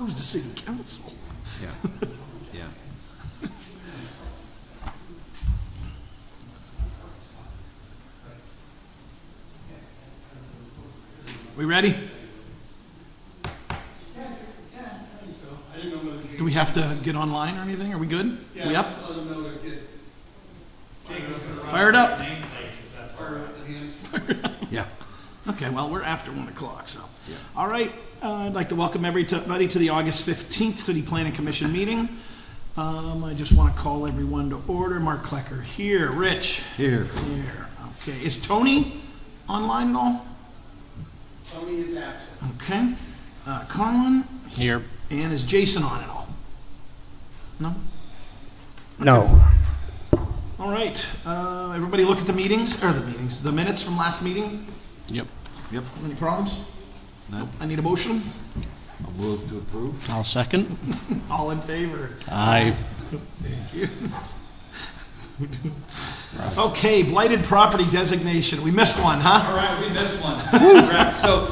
goes to city council. Yeah, yeah. We ready? Do we have to get online or anything? Are we good? Yeah, we up? just let them know to get Fired up. Yeah. Okay, well, we're after 1 o'clock, so. Yeah. All right, I'd like to welcome everybody to the August 15th City Planning Commission meeting. I just want to call everyone to order. Mark Klecker here. Rich? Here. Here. Okay, is Tony online at all? Tony is absent. Okay. Colin? Here. And is Jason on at all? No? No. All right, everybody look at the the minutes from last meeting? Yep. Yep. Any problems? No. I need a motion. I'll move to approve. I'll second. All in favor? Aye. Thank you. Okay, blighted property designation. We missed one, huh? All right, we missed one. So,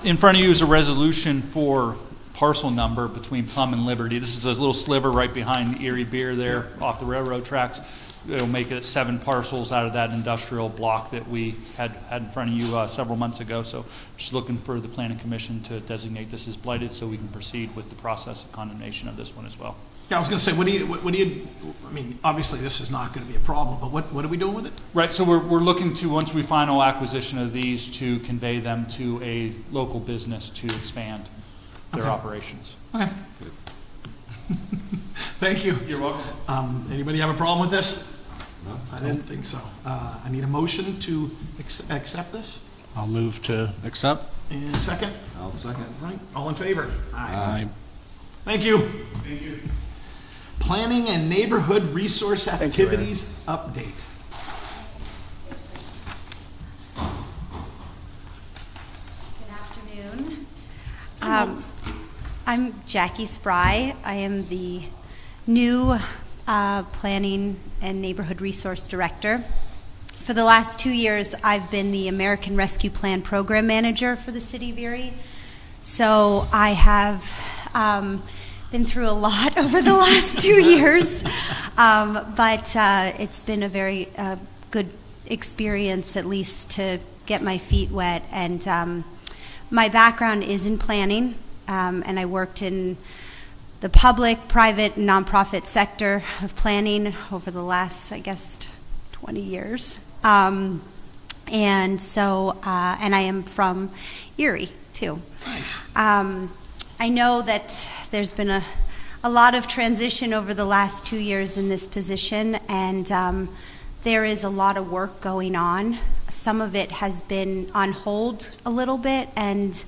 in front of you is a resolution for parcel number between Plum and Liberty. This is a little sliver right behind Erie Beer there off the railroad tracks. It'll make it 7 parcels out of that industrial block that we had in front of you several months ago. So just looking for the Planning Commission to designate this as blighted so we can proceed with the process of condemnation of this one as well. Yeah, I was going to say, what do you, I mean, obviously this is not going to be a problem, but what are we doing with it? Right, so we're looking to, once we final acquisition of these, to convey them to a local business to expand their operations. Okay. Thank you. You're welcome. Anybody have a problem with this? No. I didn't think so. I need a motion to accept this. I'll move to accept. And second? I'll second. All right, all in favor? Aye. Thank you. Thank you. Planning and Neighborhood Resource Activities Update. Good afternoon. I'm Jackie Spry. I am the new Planning and Neighborhood Resource Director. For the last 2 years, I've been the American Rescue Plan Program Manager for the City of Erie. So I have been through a lot over the last 2 years, but it's been a very good experience, at least to get my feet wet. And my background is in planning, and I worked in the public, private, and nonprofit sector of planning over the last, I guess, 20 years. And so, and I am from Erie, too. Nice. I know that there's been a lot of transition over the last 2 years in this position, and there is a lot of work going on. Some of it has been on hold a little bit, and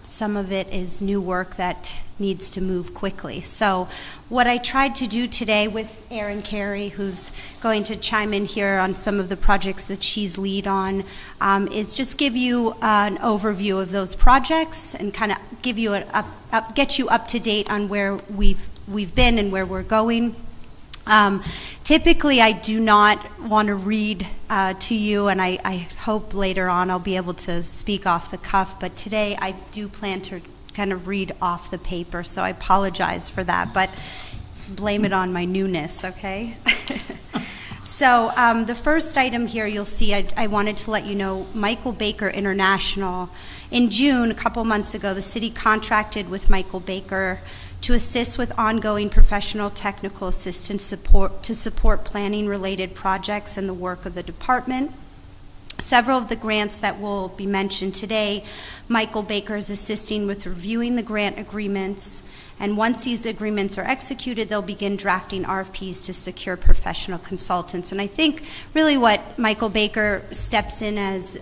some of it is new work that needs to move quickly. So what I tried to do today with Erin Carey, who's going to chime in here on some of the projects that she's lead on, is just give you an overview of those projects and kind of give you get you up to date on where we've been and where we're going. Typically, I do not want to read to you, and I hope later on I'll be able to speak off the cuff, but today I do plan to kind of read off the paper, so I apologize for that, but blame it on my newness, okay? So the first item here you'll see, I wanted to let you know, Michael Baker International. In June, a couple months ago, the city contracted with Michael Baker to assist with ongoing professional technical assistance support to support planning-related projects and the work of the department. Several of the grants that will be mentioned today, Michael Baker is assisting with reviewing the grant agreements, and once these agreements are executed, they'll begin drafting RFPs to secure professional consultants. And I think really what Michael Baker steps in as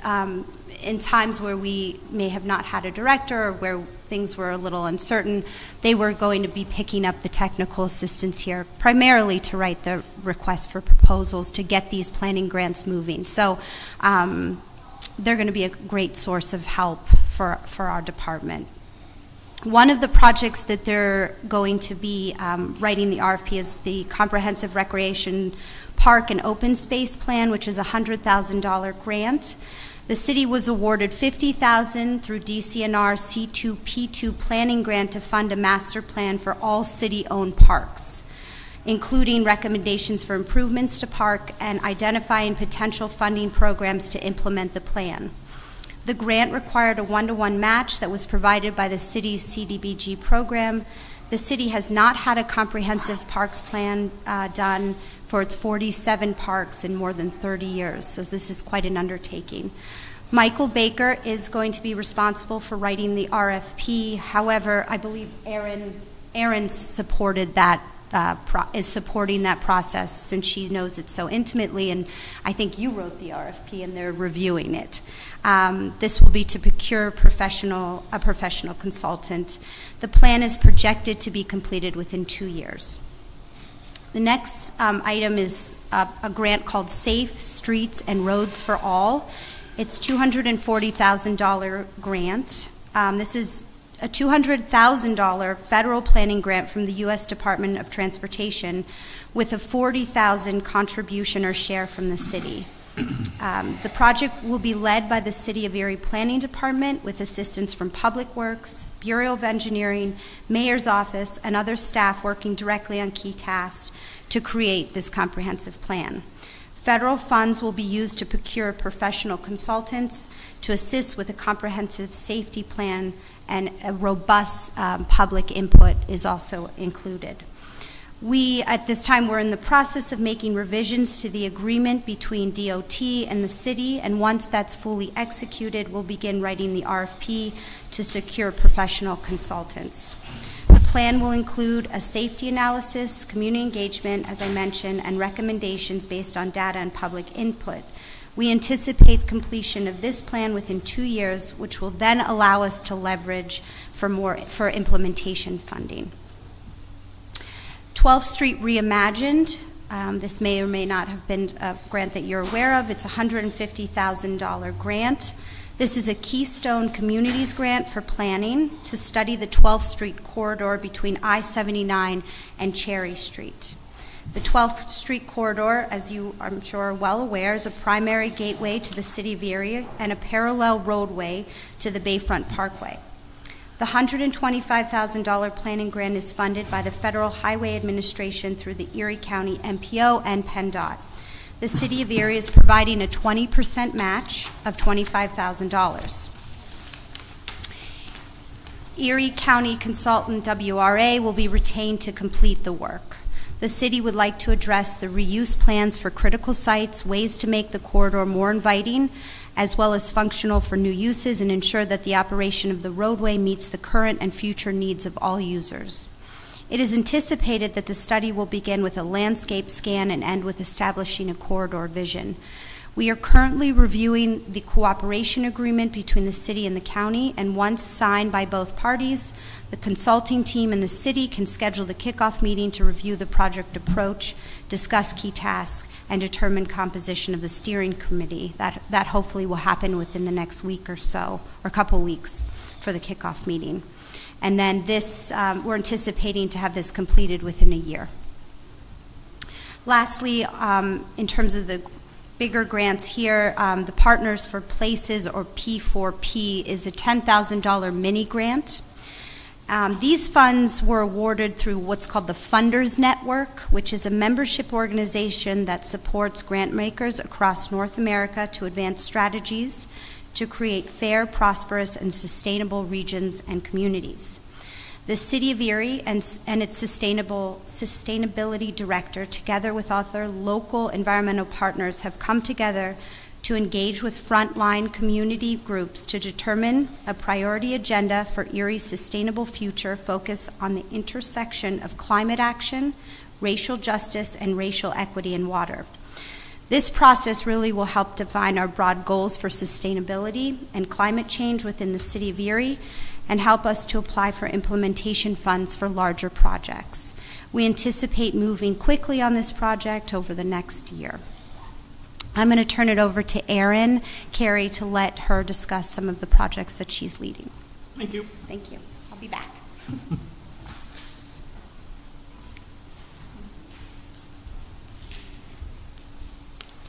in times where we may have not had a director or where things were a little uncertain, they were going to be picking up the technical assistance here, primarily to write the request for proposals to get these planning grants moving. So they're going to be a great source of help for our department. One of the projects that they're going to be writing the RFP is the Comprehensive Recreation Park and Open Space Plan, which is a $100,000 grant. The city was awarded $50,000 through DCNR C2P2 planning grant to fund a master plan for all city-owned parks, including recommendations for improvements to park and identifying potential funding programs to implement the plan. The grant required a 1-to-1 match that was provided by the city's CDBG program. The city has not had a comprehensive parks plan done for its 47 parks in more than 30 years, so this is quite an undertaking. Michael Baker is going to be responsible for writing the RFP. However, I believe Erin supported that, is supporting that process since she knows it so intimately, and I think you wrote the RFP and they're reviewing it. This will be to procure a professional consultant. The plan is projected to be completed within 2 years. The next item is a grant called Safe Streets and Roads for All. It's $240,000 grant. This is a $200,000 federal planning grant from the U.S. Department of Transportation with a $40,000 contribution or share from the city. The project will be led by the City of Erie Planning Department with assistance from Public Works, Bureau of Engineering, Mayor's Office, and other staff working directly on key tasks to create this comprehensive plan. Federal funds will be used to procure professional consultants to assist with a comprehensive safety plan, and a robust public input is also included. We, at this time, we're in the process of making revisions to the agreement between DOT and the city, and once that's fully executed, we'll begin writing the RFP to secure professional consultants. The plan will include a safety analysis, community engagement, as I mentioned, and recommendations based on data and public input. We anticipate completion of this plan within 2 years, which will then allow us to leverage for implementation funding. 12th Street Reimagined. This may or may not have been a grant that you're aware of. It's a $150,000 grant. This is a Keystone Communities grant for planning to study the 12th Street corridor between I-79 and Cherry Street. The 12th Street corridor, as you I'm sure are well aware, is a primary gateway to the city of Erie and a parallel roadway to the Bayfront Parkway. The $125,000 planning grant is funded by the Federal Highway Administration through the Erie County MPO and PennDOT. The City of Erie is providing a 20% match of $25,000. Erie County consultant WRA will be retained to complete the work. The city would like to address the reuse plans for critical sites, ways to make the corridor more inviting, as well as functional for new uses, and ensure that the operation of the roadway meets the current and future needs of all users. It is anticipated that the study will begin with a landscape scan and end with establishing a corridor vision. We are currently reviewing the cooperation agreement between the city and the county, and once signed by both parties, the consulting team and the city can schedule the kickoff meeting to review the project approach, discuss key tasks, and determine composition of the steering committee. That hopefully will happen within the next week or so, or a couple weeks for the kickoff meeting. And then this, we're anticipating to have this completed within a year. Lastly, in terms of the bigger grants here, the Partners for Places, or P4P, is a $10,000 mini grant. These funds were awarded through what's called the Funders Network, which is a membership organization that supports grant makers across North America to advance strategies to create fair, prosperous, and sustainable regions and communities. The City of Erie and its sustainability director, together with other local environmental partners, have come together to engage with frontline community groups to determine a priority agenda for Erie's sustainable future focused on the intersection of climate action, racial justice, and racial equity in water. This process really will help define our broad goals for sustainability and climate change within the City of Erie and help us to apply for implementation funds for larger projects. We anticipate moving quickly on this project over the next year. I'm going to turn it over to Erin Carey to let her discuss some of the projects that she's leading. Thank you. Thank you. I'll be back.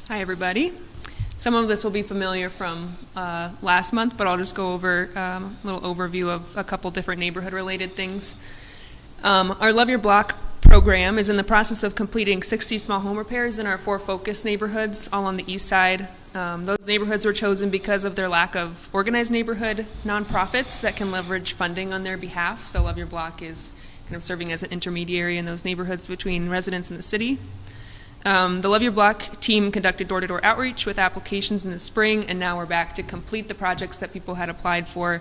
Hi, everybody. Some of this will be familiar from last month, but I'll just go over a little overview of a couple different neighborhood-related things. Our Love Your Block program is in the process of completing 60 small home repairs in our 4 focus neighborhoods, all on the east side. Those neighborhoods were chosen because of their lack of organized neighborhood nonprofits that can leverage funding on their behalf. So Love Your Block is kind of serving as an intermediary in those neighborhoods between residents and the city. The Love Your Block team conducted door-to-door outreach with applications in the spring, and now we're back to complete the projects that people had applied for,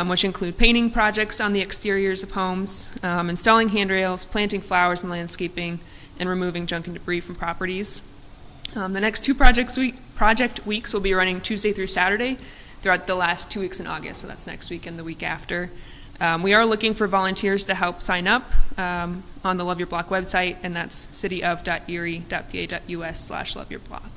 which include painting projects on the exteriors of homes, installing handrails, planting flowers and landscaping, and removing junk and debris from properties. The next 2 project weeks will be running Tuesday through Saturday throughout the last 2 weeks in August, so that's next week and the week after. We are looking for volunteers to help sign up on the Love Your Block website, and that's cityof.erie.pa.us/loveyourblock.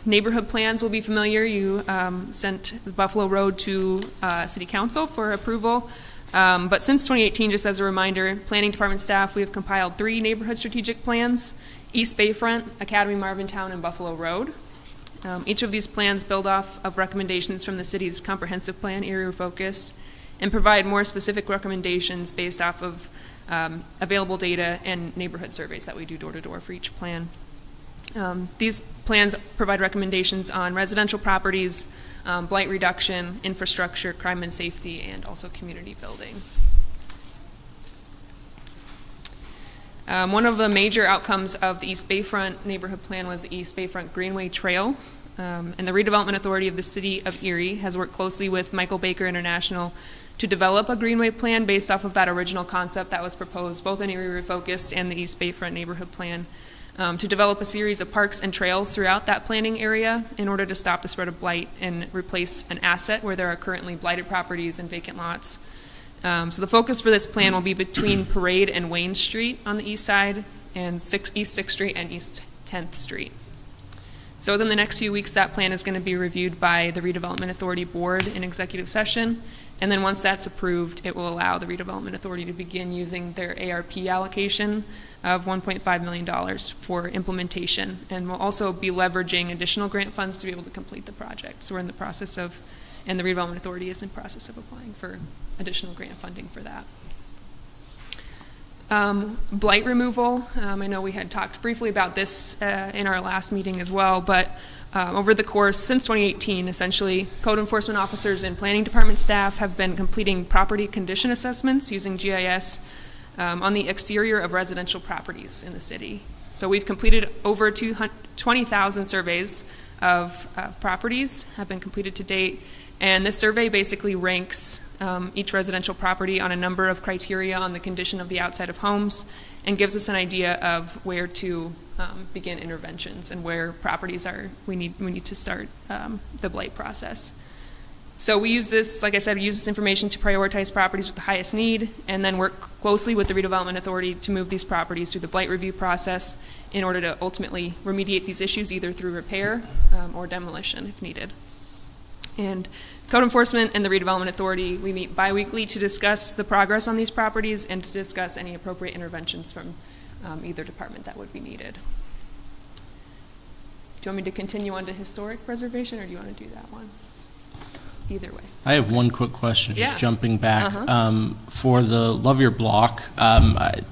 Neighborhood plans will be familiar. You sent Buffalo Road to City Council for approval. But since 2018, just as a reminder, Planning Department staff, we have compiled 3 neighborhood strategic plans: East Bayfront, Academy Marvintown, and Buffalo Road. Each of these plans build off of recommendations from the city's comprehensive plan, Erie Refocused, and provide more specific recommendations based off of available data and neighborhood surveys that we do door-to-door for each plan. These plans provide recommendations on residential properties, blight reduction, infrastructure, crime and safety, and also community building. One of the major outcomes of the East Bayfront neighborhood plan was the East Bayfront Greenway Trail. And the Redevelopment Authority of the City of Erie has worked closely with Michael Baker International to develop a Greenway plan based off of that original concept that was proposed both in Erie Refocused and the East Bayfront neighborhood plan, to develop a series of parks and trails throughout that planning area in order to stop the spread of blight and replace an asset where there are currently blighted properties and vacant lots. So the focus for this plan will be between Parade and Wayne Street on the east side, and East 6th Street and East 10th Street. So within the next few weeks, that plan is going to be reviewed by the Redevelopment Authority Board in executive session, and then once that's approved, it will allow the Redevelopment Authority to begin using their ARP allocation of $1.5 million for implementation, and we'll also be leveraging additional grant funds to be able to complete the project. So we're in the process of, and the Redevelopment Authority is in process of applying for additional grant funding for that. Blight removal, I know we had talked briefly about this in our last meeting as well, but over the course, since 2018, essentially, code enforcement officers and planning department staff have been completing property condition assessments using GIS on the exterior of residential properties in the city. So we've completed over 20,000 surveys of properties have been completed to date, and this survey basically ranks each residential property on a number of criteria on the condition of the outside of homes, and gives us an idea of where to begin interventions and where properties are we need to start the blight process. So we use this, like I said, we use this information to prioritize properties with the highest need, and then work closely with the Redevelopment Authority to move these properties through the blight review process in order to ultimately remediate these issues either through repair or demolition if needed. And code enforcement and the Redevelopment Authority, we meet bi-weekly to discuss the progress on these properties and to discuss any appropriate interventions from either department that would be needed. Do you want me to continue on to historic preservation, or do you want to do that one? Either way. I have one quick question, just Yeah. jumping back. For the Love Your Block,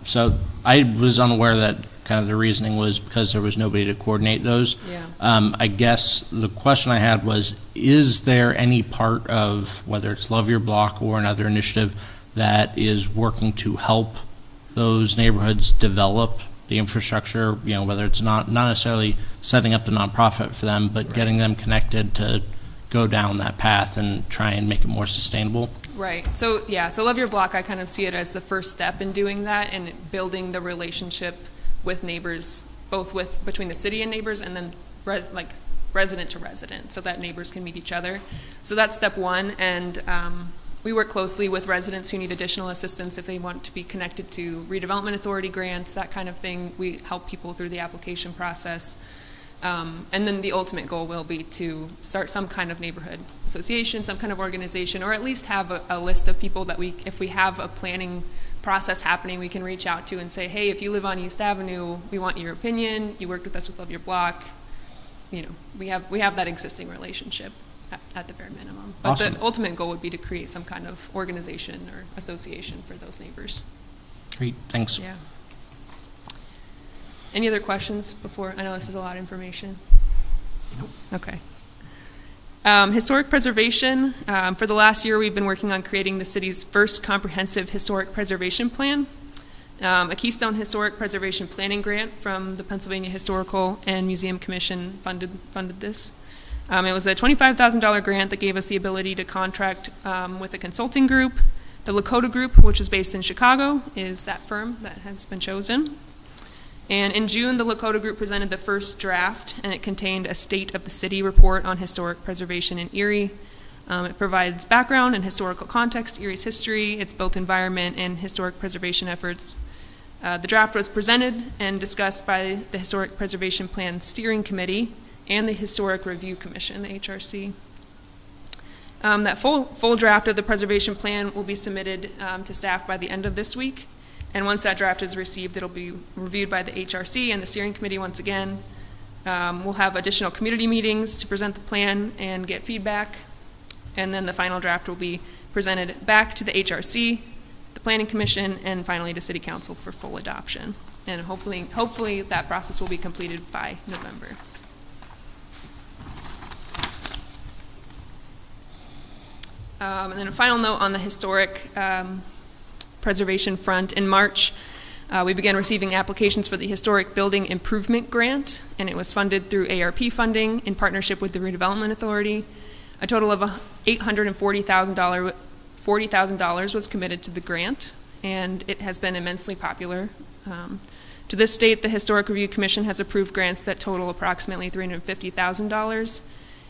so I was unaware that kind of the reasoning was because there was nobody to coordinate those. Yeah. I guess the question I had was, is there any part of, whether it's Love Your Block or another initiative, that is working to help those neighborhoods develop the infrastructure, whether it's not necessarily setting up the nonprofit for them, but getting them connected to go down that path and try and make it more sustainable? Right. So Love Your Block, I kind of see it as the first step in doing that and building the relationship with neighbors, both between the city and neighbors, and then resident to resident, so that neighbors can meet each other. So that's step one, and we work closely with residents who need additional assistance if they want to be connected to Redevelopment Authority grants, that kind of thing. We help people through the application process. And then the ultimate goal will be to start some kind of neighborhood association, some kind of organization, or at least have a list of people that if we have a planning process happening, we can reach out to and say, hey, if you live on East Avenue, we want your opinion. You worked with us with Love Your Block. we have that existing relationship at the bare minimum. But Awesome. the ultimate goal would be to create some kind of organization or association for those neighbors. Great, thanks. Yeah. Any other questions before? I know this is a lot of information. Okay. Historic preservation. For the last year, we've been working on creating the city's first comprehensive historic preservation plan. A Keystone Historic Preservation Planning Grant from the Pennsylvania Historical and Museum Commission funded this. It was a $25,000 grant that gave us the ability to contract with a consulting group. The Lakota Group, which is based in Chicago, is that firm that has been chosen. And in June, the Lakota Group presented the first draft, and it contained a State of the City report on historic preservation in Erie. It provides background and historical context to Erie's history, its built environment, and historic preservation efforts. The draft was presented and discussed by the Historic Preservation Plan Steering Committee and the Historic Review Commission, the HRC. That full draft of the preservation plan will be submitted to staff by the end of this week. And once that draft is received, it'll be reviewed by the HRC and the steering committee once again. We'll have additional community meetings to present the plan and get feedback. And then the final draft will be presented back to the HRC, the Planning Commission, and finally to City Council for full adoption. And hopefully that process will be completed by November. And then a final note on the historic preservation front. In March, we began receiving applications for the Historic Building Improvement Grant, and it was funded through ARP funding in partnership with the Redevelopment Authority. A total of $840,000 was committed to the grant, and it has been immensely popular. To this date, the Historic Review Commission has approved grants that total approximately $350,000,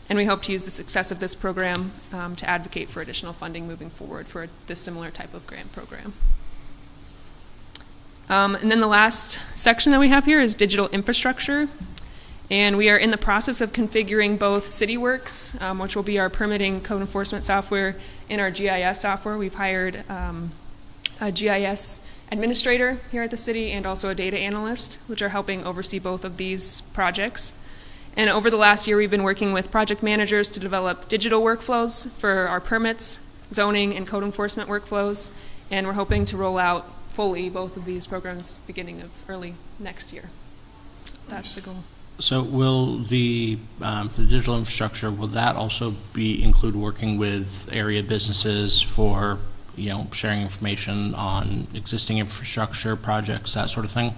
and we hope to use the success of this program to advocate for additional funding moving forward for this similar type of grant program. And then the last section that we have here is digital infrastructure. And we are in the process of configuring both CityWorks, which will be our permitting code enforcement software, and our GIS software. We've hired a GIS administrator here at the city and also a data analyst, which are helping oversee both of these projects. And over the last year, we've been working with project managers to develop digital workflows for our permits, zoning, and code enforcement workflows. And we're hoping to roll out fully both of these programs beginning of early next year. That's the goal. So will the, for the digital infrastructure, will that also include working with area businesses for, sharing information on existing infrastructure projects, that sort of thing?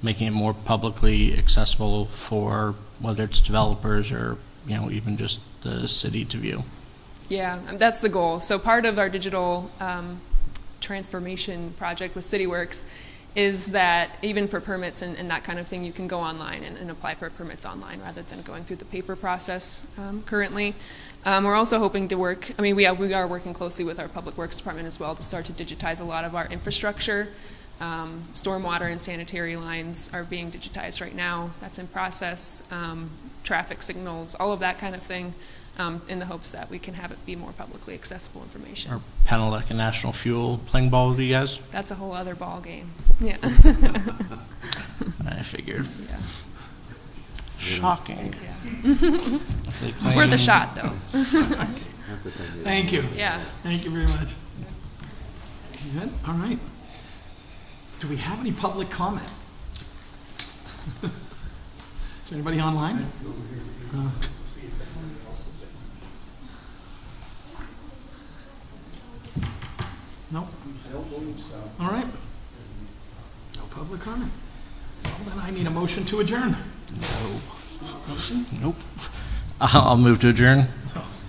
Making it more publicly accessible for whether it's developers or, even just the city to view? Yeah, that's the goal. So part of our digital transformation project with CityWorks is that even for permits and that kind of thing, you can go online and apply for permits online rather than going through the paper process currently. We're also hoping to work, we are working closely with our Public Works Department as well to start to digitize a lot of our infrastructure. Stormwater and sanitary lines are being digitized right now. That's in process. Traffic signals, all of that kind of thing, in the hopes that we can have it be more publicly accessible information. Or Penelec and National Fuel playing ball with you guys? That's a whole other ball game. Yeah. I figured. Yeah. Shocking. Yeah. It's worth a shot, though. Thank you. Yeah. Thank you very much. Good, all right. Do we have any public comment? Is there anybody online? No? All right. No public comment. Well, then I need a motion to adjourn. No. Nope. I'll move to adjourn.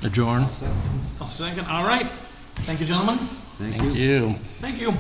Adjourn. I'll second. All right. Thank you, gentlemen. Thank Thank you. you. Thank you.